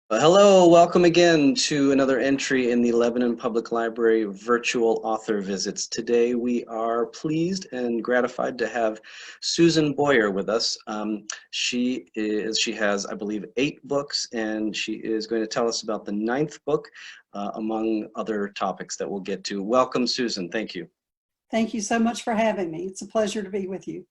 Hello, welcome again to another entry in the Lebanon Public Library virtual author visits. Today we are pleased and gratified to have Susan Boyer with us. She has, I believe, 8 books, and she is going to tell us about the 9th book, among other topics that we'll get to. Welcome, Susan. Thank you. Thank you so much for having me. It's a pleasure to be with you.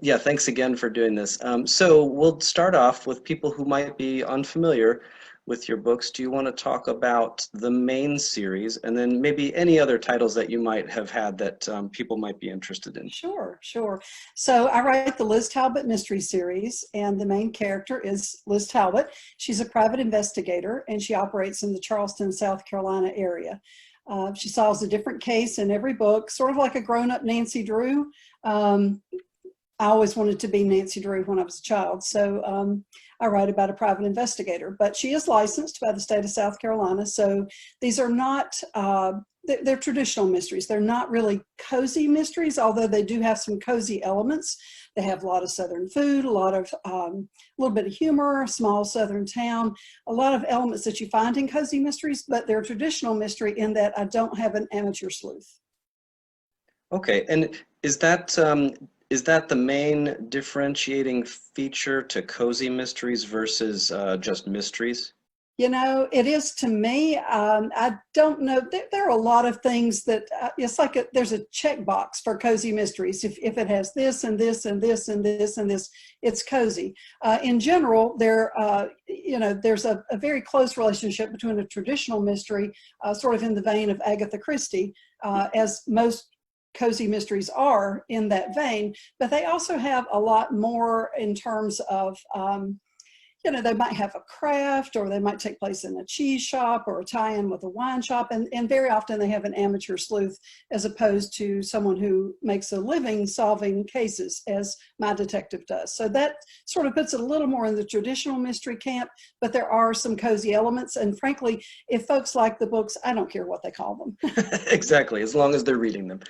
Yeah, thanks again for doing this. So we'll start off with people who might be unfamiliar with your books. Do you want to talk about the main series and then maybe any other titles that you might have had that people might be interested in? Sure, sure. So I write the Liz Talbot mystery series, and the main character is Liz Talbot. She's a private investigator, and she operates in the Charleston, South Carolina area. She solves a different case in every book, sort of like a grown-up Nancy Drew. I always wanted to be Nancy Drew when I was a child, so I write about a private investigator. But she is licensed by the state of South Carolina, so these are not, they're traditional mysteries. They're not really cozy mysteries, although they do have some cozy elements. They have a lot of Southern food, a lot of, a little bit of humor, a small Southern town, a lot of elements that you find in cozy mysteries, but they're traditional mystery in that I don't have an amateur sleuth. Okay, and is that the main differentiating feature to cozy mysteries versus just mysteries? You know, it is to me. I don't know. There are a lot of things that it's like there's a checkbox for cozy mysteries. If it has this and this and this and this and this, it's cozy. In general, there's a very close relationship between a traditional mystery, sort of in the vein of Agatha Christie, as most cozy mysteries are in that vein, but they also have a lot more in terms of they might have a craft, or they might take place in a cheese shop or a tie-in with a wine shop, and very often they have an amateur sleuth as opposed to someone who makes a living solving cases, as my detective does. So that sort of puts it a little more in the traditional mystery camp, but there are some cozy elements, and frankly, if folks like the books, I don't care what they call them. Exactly, as long as they're reading them.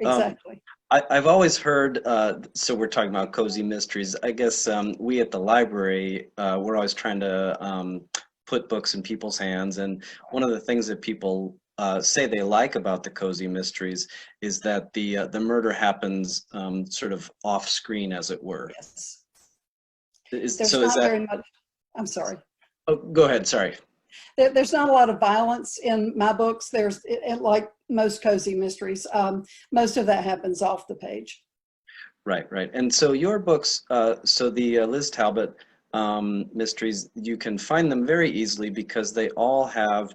Um, Exactly. I've always heard, so we're talking about cozy mysteries. I guess we at the library, we're always trying to put books in people's hands. And one of the things that people say they like about the cozy mysteries is that the murder happens sort of off screen, as it were. Yes. So There's is not that, very much. I'm sorry. oh, go ahead, sorry. There's not a lot of violence in my books. Like most cozy mysteries, most of that happens off the page. Right, right. And so your books, so the Liz Talbot mysteries, you can find them very easily because they all have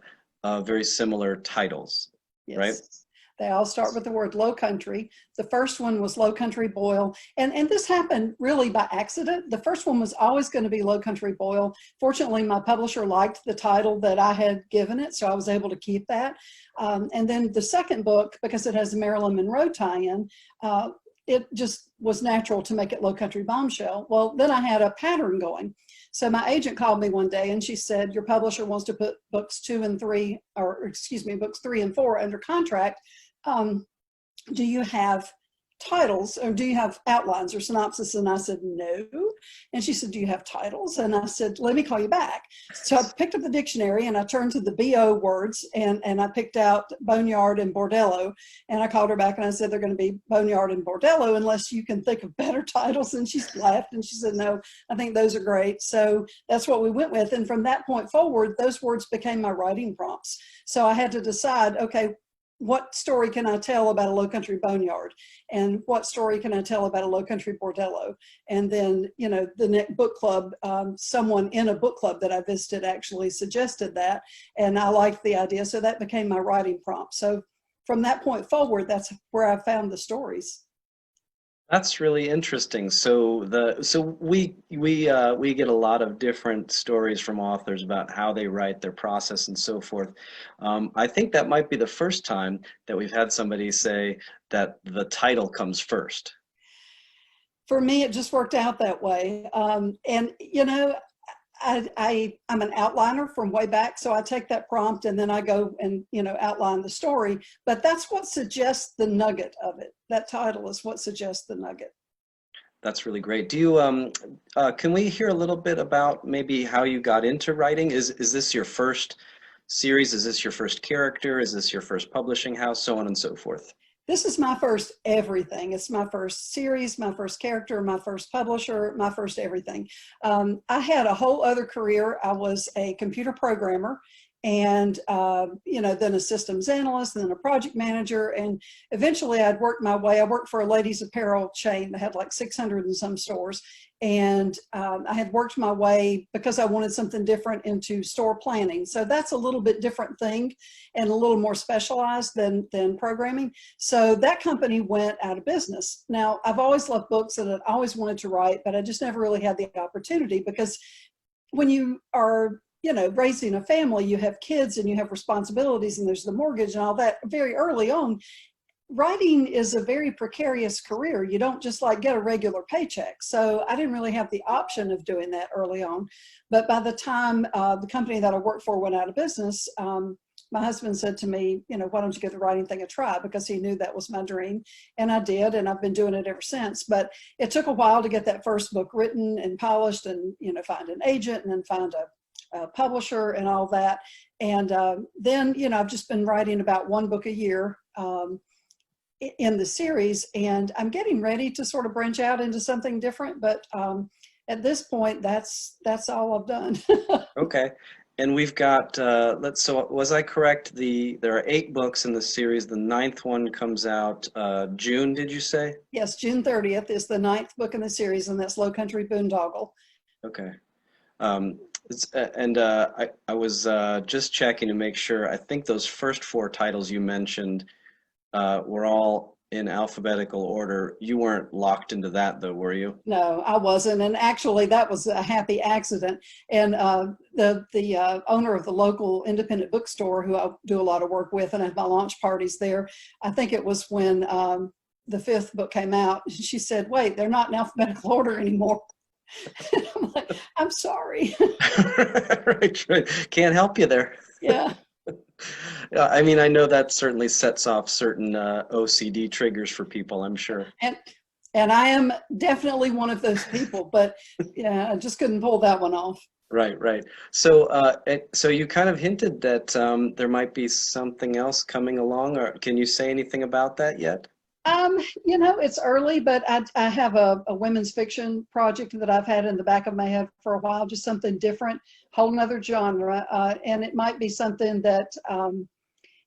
very similar titles, right? Yes. They all start with the word low country. The first one was Low Country Boyle. And this happened really by accident. The first one was always going to be Low Country Boyle. Fortunately, my publisher liked the title that I had given it, so I was able to keep that. And then the second book, because it has a Marilyn Monroe tie-in, it just was natural to make it Low Country Bombshell. Well, then I had a pattern going. So my agent called me one day and she said, your publisher wants to put books 2 and 3, or excuse me, books 3 and 4 under contract. Do you have titles, or do you have outlines or synopsis? And I said, no. And she said, do you have titles? And I said, let me call you back. So I picked up the dictionary and I turned to the BO words, and I picked out boneyard and bordello. And I called her back and I said, they're going to be boneyard and bordello unless you can think of better titles. And she laughed and she said, no, I think those are great. So that's what we went with. And from that point forward, those words became my writing prompts. So I had to decide, okay, what story can I tell about a low country boneyard, and what story can I tell about a low country bordello? And then, the next book club, someone in a book club that I visited actually suggested that, and I liked the idea, so that became my writing prompt. So from that point forward, that's where I found the stories. That's really interesting. So we get a lot of different stories from authors about how they write, their process, and so forth. I think that might be the first time that we've had somebody say that the title comes first. For me, it just worked out that way. And I'm an outliner from way back, so I take that prompt and then I go and outline the story. But that's what suggests the nugget of it. That title is what suggests the nugget. That's really great. Do you can we hear a little bit about maybe how you got into writing? Is this your first series? Is this your first character? Is this your first publishing house? So on and so forth. This is my first everything. It's my first series, my first character, my first publisher, my first everything. I had a whole other career. I was a computer programmer and, then a systems analyst and then a project manager. And eventually I'd worked my way. I worked for a ladies apparel chain that had like 600 and some stores. And I had worked my way because I wanted something different into store planning. So that's a little bit different thing and a little more specialized than programming. So that company went out of business. Now, I've always loved books and I'd always wanted to write, but I just never really had the opportunity because when you are raising a family, you have kids and you have responsibilities and there's the mortgage and all that very early on. Writing is a very precarious career. You don't just like get a regular paycheck. So I didn't really have the option of doing that early on. But by the time the company that I worked for went out of business, my husband said to me, why don't you give the writing thing a try? Because he knew that was my dream. And I did, and I've been doing it ever since. But it took a while to get that first book written and polished and, find an agent and then find a publisher and all that. And then, I've just been writing about one book a year in the series, and I'm getting ready to sort of branch out into something different. But at this point, that's all I've done. Okay. And we've got so was I correct? There are 8 books in the series. The ninth one comes out June, did you say? Yes, June 30th is the ninth book in the series, and that's Low Country Boondoggle. Okay. I was just checking to make sure. I think those first 4 titles you mentioned were all in alphabetical order. You weren't locked into that though, were you? No, I wasn't. And actually that was a happy accident. And the owner of the local independent bookstore who I do a lot of work with and have my launch parties there, I think it was when the 5th book came out, she said, wait, they're not in alphabetical order anymore. I'm like, I'm sorry. Right. Can't help you there. Yeah. Yeah, I mean, I know that certainly sets off certain OCD triggers for people, I'm sure. And I am definitely one of those people, but yeah, I just couldn't pull that one off. Right. So you kind of hinted that there might be something else coming along, or can you say anything about that yet? It's early, but I have a women's fiction project that I've had in the back of my head for a while, just something different, whole nother genre. And it might be something that,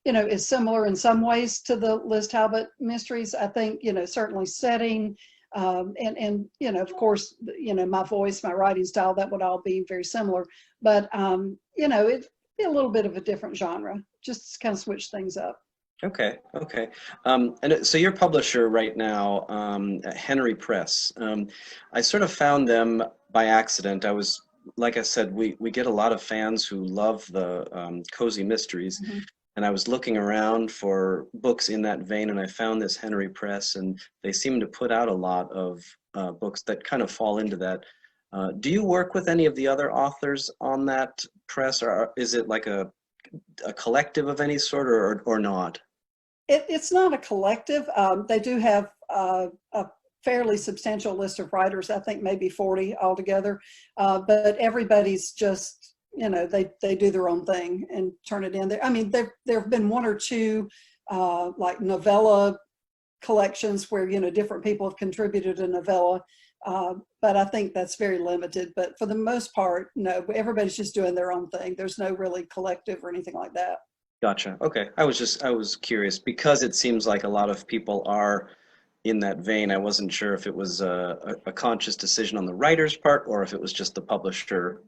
is similar in some ways to the Liz Talbot mysteries. I think, certainly setting, and of course, my voice, my writing style, that would all be very similar. But, it'd be a little bit of a different genre, just kind of switch things up. Okay. And so your publisher right now, Henry Press. I sort of found them by accident. Like I said, we get a lot of fans who love the cozy mysteries. Mm-hmm. And I was looking around for books in that vein, and I found this Henry Press, and they seem to put out a lot of books that kind of fall into that. Do you work with any of the other authors on that press, or is it like a collective of any sort, or not? It's not a collective. They do have a fairly substantial list of writers, I think maybe 40 altogether, but everybody's just, they do their own thing and turn it in there. I mean, there have been 1 or 2 like novella collections where, different people have contributed a novella, but I think that's very limited. But for the most part, no, everybody's just doing their own thing. There's no really collective or anything like that. Gotcha. Okay. I was curious because it seems like a lot of people are in that vein. I wasn't sure if it was a conscious decision on the writer's part or if it was just the publisher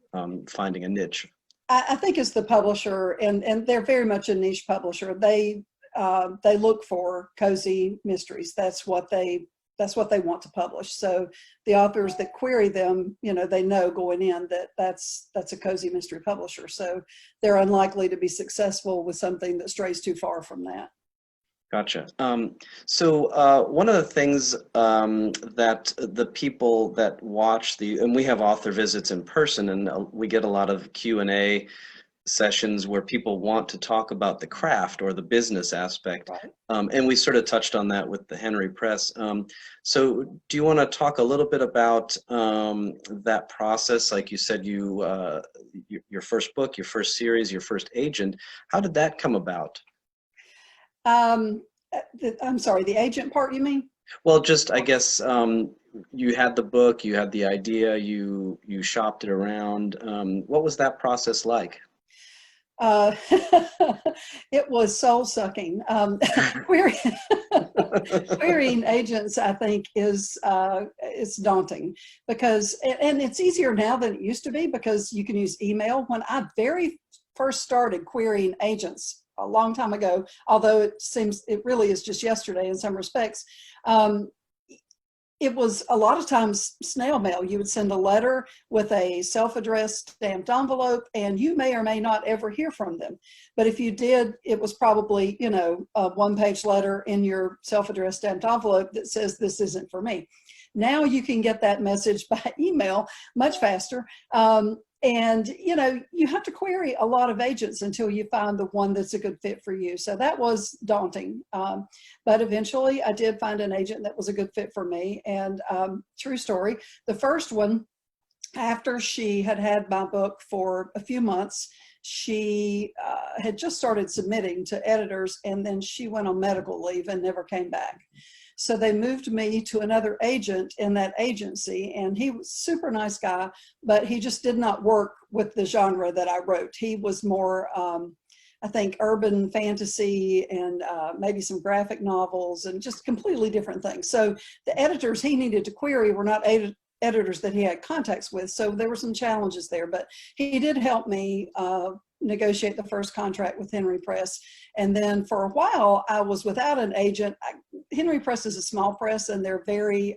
finding a niche. I think it's the publisher, and they're very much a niche publisher. They look for cozy mysteries. That's what they want to publish. So the authors that query them, they know going in that that's a cozy mystery publisher. So they're unlikely to be successful with something that strays too far from that. Gotcha. So one of the things that the people that watch and we have author visits in person, and we get a lot of Q&A sessions where people want to talk about the craft or the business aspect. Right. And we sort of touched on that with the Henry Press. So do you want to talk a little bit about that process? Like you said, your first book, your first series, your first agent, how did that come about? Um, I'm sorry, the agent part, you mean? Well, just I guess you had the book, you had the idea, you shopped it around. What was that process like? Uh, it was soul sucking. Query, querying agents, I think, is daunting because, and it's easier now than it used to be because you can use email. When I very first started querying agents a long time ago, although it really is just yesterday in some respects, it was a lot of times snail mail. You would send a letter with a self-addressed stamped envelope, and you may or may not ever hear from them. But if you did, it was probably, you know, a one-page letter in your self-addressed stamped envelope that says, "This isn't for me." Now you can get that message by email much faster. And, you know, you have to query a lot of agents until you find the one that's a good fit for you. So that was daunting. But eventually I did find an agent that was a good fit for me. And true story, the first one, after she had had my book for a few months, she had just started submitting to editors, and then she went on medical leave and never came back. So they moved me to another agent in that agency, and he was a super nice guy, but he just did not work with the genre that I wrote. He was more, I think, urban fantasy and maybe some graphic novels and just completely different things. So the editors he needed to query were not editors that he had contacts with. So there were some challenges there, but he did help me negotiate the first contract with Henry Press. And then for a while, I was without an agent. Henry Press is a small press, and they're very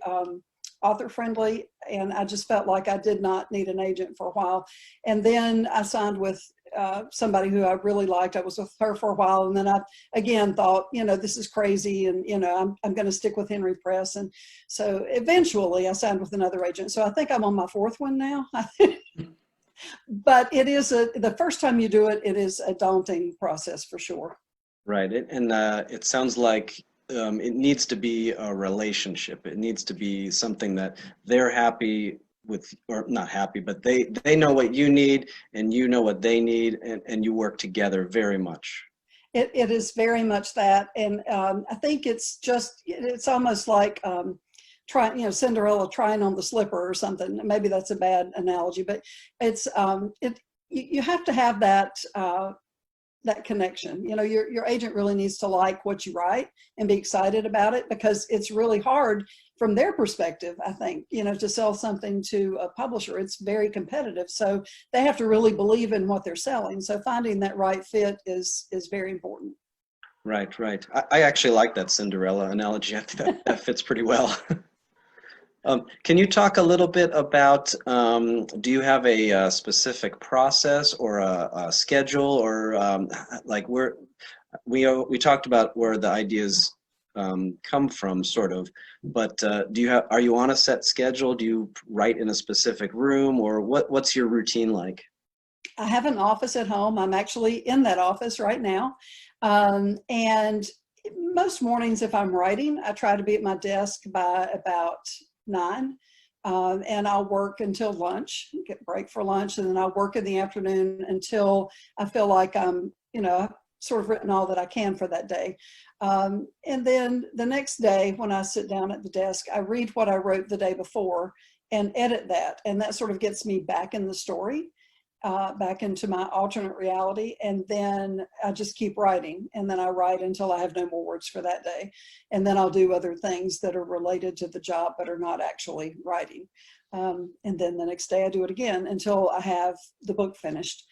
author friendly. And I just felt like I did not need an agent for a while. And then I signed with somebody who I really liked. I was with her for a while. And then I, again, thought, you know, this is crazy. And, you know, I'm going to stick with Henry Press. And so eventually I signed with another agent. So I think I'm on my fourth one now. But it is the first time you do it, it is a daunting process for sure. Right. And it sounds like it needs to be a relationship. It needs to be something that they're happy with, or not happy, but they know what you need and you know what they need, and you work together very much. It is very much that. And I think it's almost like trying, you know, Cinderella trying on the slipper or something. Maybe that's a bad analogy, but it's you have to have that connection. You know, your agent really needs to like what you write and be excited about it, because it's really hard from their perspective, I think, you know, to sell something to a publisher. It's very competitive. So they have to really believe in what they're selling. So finding that right fit is very important. Right, right. I actually like that Cinderella analogy. I think that fits pretty well. Can you talk a little bit about, do you have a, specific process or a schedule, or like we talked about where the ideas come from, sort of, but are you on a set schedule? Do you write in a specific room, or what's your routine like? I have an office at home. I'm actually in that office right now. And most mornings, if I'm writing, I try to be at my desk by about 9. And I'll work until lunch, get break for lunch, and then I'll work in the afternoon until I feel like I'm, you know, I've sort of written all that I can for that day. And then the next day when I sit down at the desk, I read what I wrote the day before and edit that. And that sort of gets me back in the story, back into my alternate reality. And then I just keep writing, and then I write until I have no more words for that day. And then I'll do other things that are related to the job but are not actually writing. And then the next day I do it again until I have the book finished.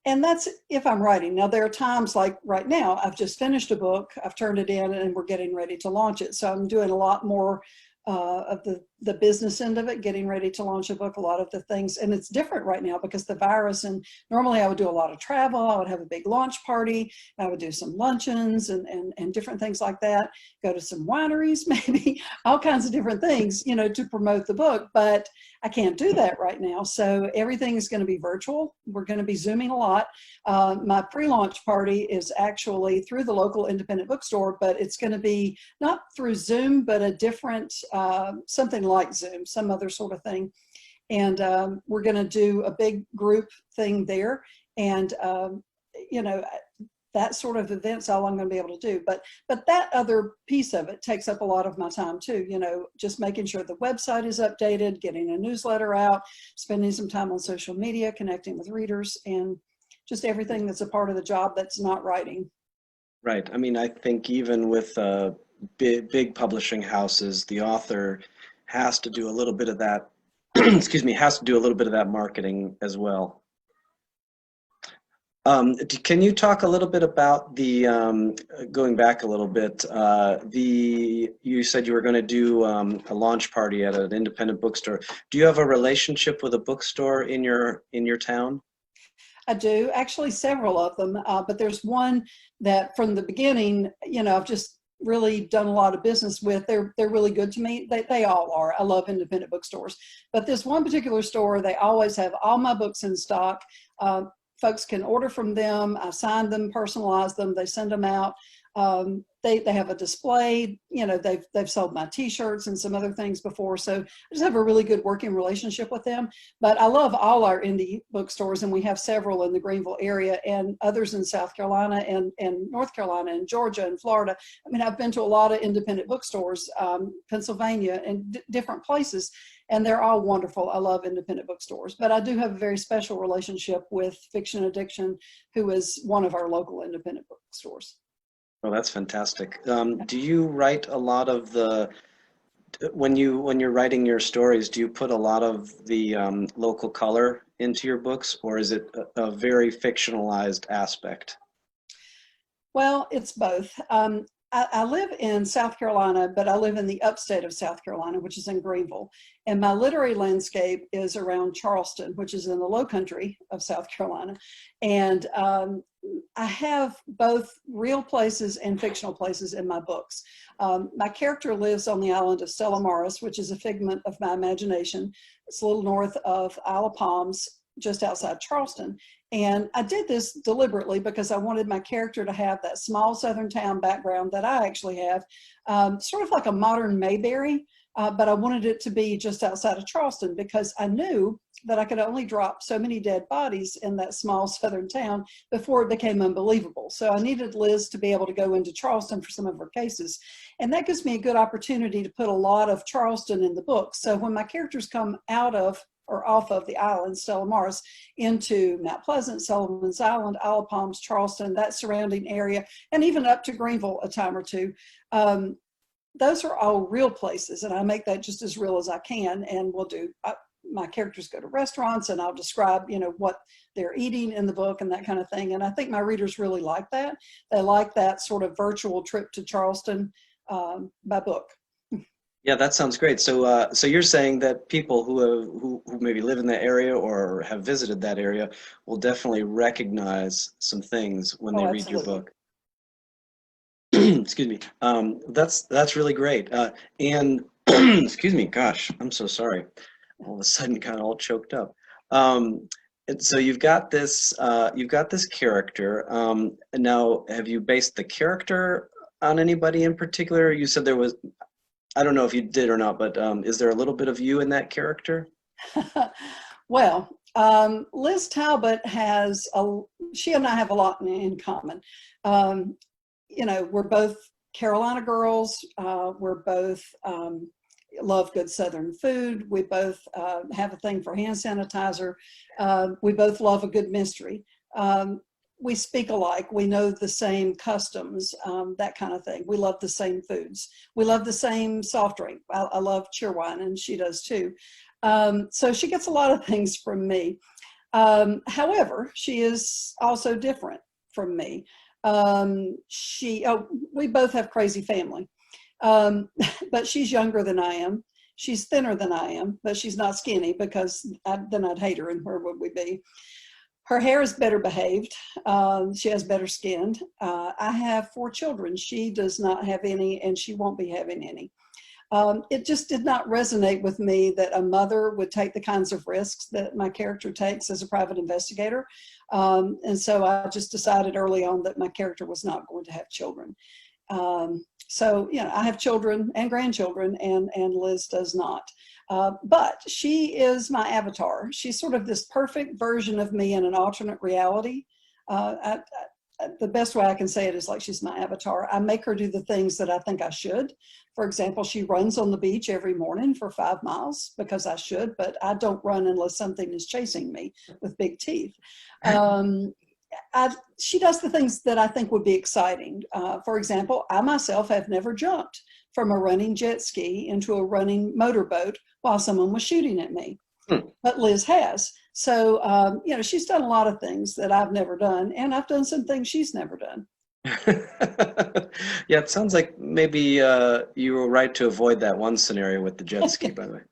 And that's if I'm writing. Now there are times like right now, I've just finished a book, I've turned it in, and we're getting ready to launch it. So I'm doing a lot more of the the business end of it, getting ready to launch a book, a lot of the things. And it's different right now because the virus, and normally I would do a lot of travel. I would have a big launch party. I would do some luncheons and different things like that, go to some wineries, maybe all kinds of different things, you know, to promote the book. But I can't do that right now. So everything is going to be virtual. We're going to be Zooming a lot. My pre-launch party is actually through the local independent bookstore, but it's going to be not through Zoom, but a different, something like Zoom, some other sort of thing. And we're going to do a big group thing there. And, you know, that sort of event's all I'm going to be able to do. But that other piece of it takes up a lot of my time too. You know, just making sure the website is updated, getting a newsletter out, spending some time on social media, connecting with readers, and just everything that's a part of the job that's not writing. Right. I mean, I think even with big publishing houses, the author has to do a little bit of that, excuse me, has to do a little bit of that marketing as well. Can you talk a little bit about the, going back a little bit, you said you were going to do a launch party at an independent bookstore. Do you have a relationship with a bookstore in your town? I do, actually several of them, but there's one that from the beginning, you know, I've just really done a lot of business with. They're really good to me. They all are. I love independent bookstores. But this one particular store, they always have all my books in stock. Folks can order from them. I sign them, personalize them. They send them out. They have a display. You know, they've sold my T-shirts and some other things before. So I just have a really good working relationship with them. But I love all our indie bookstores, and we have several in the Greenville area and others in South Carolina and North Carolina and Georgia and Florida. I mean, I've been to a lot of independent bookstores, Pennsylvania and different places, and they're all wonderful. I love independent bookstores. But I do have a very special relationship with Fiction Addiction, who is one of our local independent bookstores. Well, that's fantastic. Do you write a lot of the, when you're writing your stories, do you put a lot of the local color into your books, or is it a very fictionalized aspect? Well, it's both. I live in South Carolina, but I live in the upstate of South Carolina, which is in Greenville. And my literary landscape is around Charleston, which is in the low country of South Carolina. And I have both real places and fictional places in my books. My character lives on the island of Stella Maris, which is a figment of my imagination. It's a little north of Isle of Palms, just outside Charleston. And I did this deliberately because I wanted my character to have that small southern town background that I actually have, sort of like a modern Mayberry, but I wanted it to be just outside of Charleston because I knew that I could only drop so many dead bodies in that small southern town before it became unbelievable. So I needed Liz to be able to go into Charleston for some of her cases. And that gives me a good opportunity to put a lot of Charleston in the book. So when my characters come out of or off of the island, Stella Maris, into Mount Pleasant, Sullivan's Island, Isle of Palms, Charleston, that surrounding area, and even up to Greenville a time or two. Those are all real places, and I make that just as real as I can. And we'll do, my characters go to restaurants, and I'll describe, you know, what they're eating in the book and that kind of thing. And I think my readers really like that. They like that sort of virtual trip to Charleston by book. Yeah, that sounds great. So, so you're saying that people who maybe live in that area or have visited that area will definitely recognize some things when they read your book. Excuse me. That's really great. And excuse me. Gosh, I'm so sorry. All of a sudden, kind of all choked up. And so you've got this character. Now, have you based the character on anybody in particular? You said there was. I don't know if you did or not, but is there a little bit of you in that character? Well, Liz Talbot she and I have a lot in common. You know, we're both Carolina girls. We're both love good Southern food. We both have a thing for hand sanitizer. We both love a good mystery. We speak alike. We know the same customs, that kind of thing. We love the same foods. We love the same soft drink. I love cheerwine, and she does too. So she gets a lot of things from me. However, she is also different from me. We both have crazy family, but she's younger than I am. She's thinner than I am, but she's not skinny, because then I'd hate her, and where would we be? Her hair is better behaved. She has better skin. I have 4 children. She does not have any, and she won't be having any. It just did not resonate with me that a mother would take the kinds of risks that my character takes as a private investigator. And so I just decided early on that my character was not going to have children. So, you know, I have children and grandchildren, and Liz does not. But she is my avatar. She's sort of this perfect version of me in an alternate reality. The best way I can say it is like she's my avatar. I make her do the things that I think I should. For example, she runs on the beach every morning for 5 miles because I should, but I don't run unless something is chasing me with big teeth. She does the things that I think would be exciting. For example, I myself have never jumped from a running jet ski into a running motorboat while someone was shooting at me. But Liz has. So, you know, she's done a lot of things that I've never done, and I've done some things she's never done. Yeah, it sounds like maybe you were right to avoid that one scenario with the jet ski, by the way.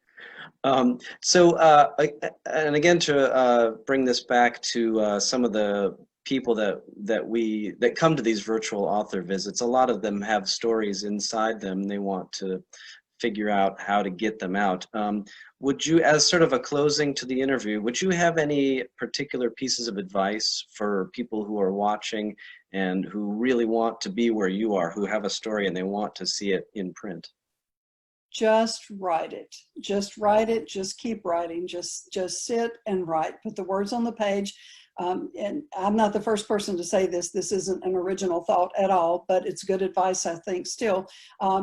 And again, to bring this back to some of the people that come to these virtual author visits, a lot of them have stories inside them. They want to figure out how to get them out. Would you, as sort of a closing to the interview, would you have any particular pieces of advice for people who are watching and who really want to be where you are, who have a story and they want to see it in print? Just write it. Just write it. Just keep writing. Just sit and write. Put the words on the page. And I'm not the first person to say this. This isn't an original thought at all, but it's good advice, I think, still.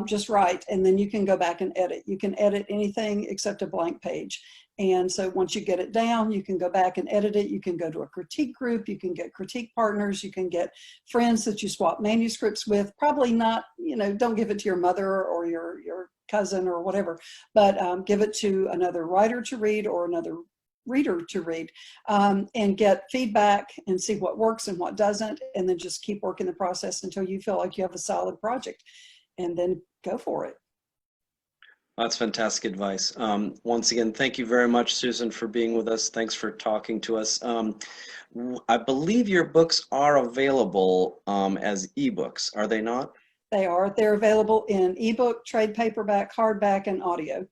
Just write, and then you can go back and edit. You can edit anything except a blank page. And so once you get it down, you can go back and edit it. You can go to a critique group. You can get critique partners. You can get friends that you swap manuscripts with. Probably not, you know, don't give it to your mother or your cousin or whatever, but give it to another writer to read or another reader to read, and get feedback and see what works and what doesn't, and then just keep working the process until you feel like you have a solid project, and then go for it. That's fantastic advice. Once again, thank you very much, Susan, for being with us. Thanks for talking to us. I believe your books are available as ebooks, are they not? They are. They're available in ebook, trade paperback, hardback, and audio.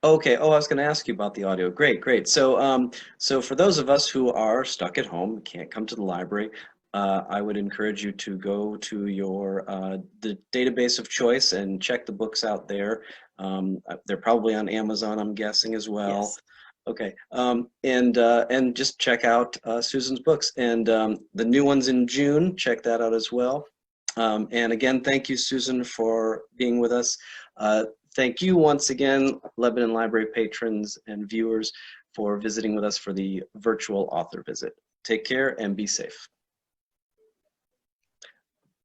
Okay. Oh, I was going to ask you about the audio. Great, great. So, so for those of us who are stuck at home, can't come to the library, I would encourage you to go to your the database of choice and check the books out there. They're probably on Amazon, I'm guessing, as well. Yes. Okay. And just check out Susan's books, and the new one's in June. Check that out as well. And again, thank you, Susan, for being with us. Thank you once again, Lebanon Library patrons and viewers, for visiting with us for the virtual author visit. Take care and be safe.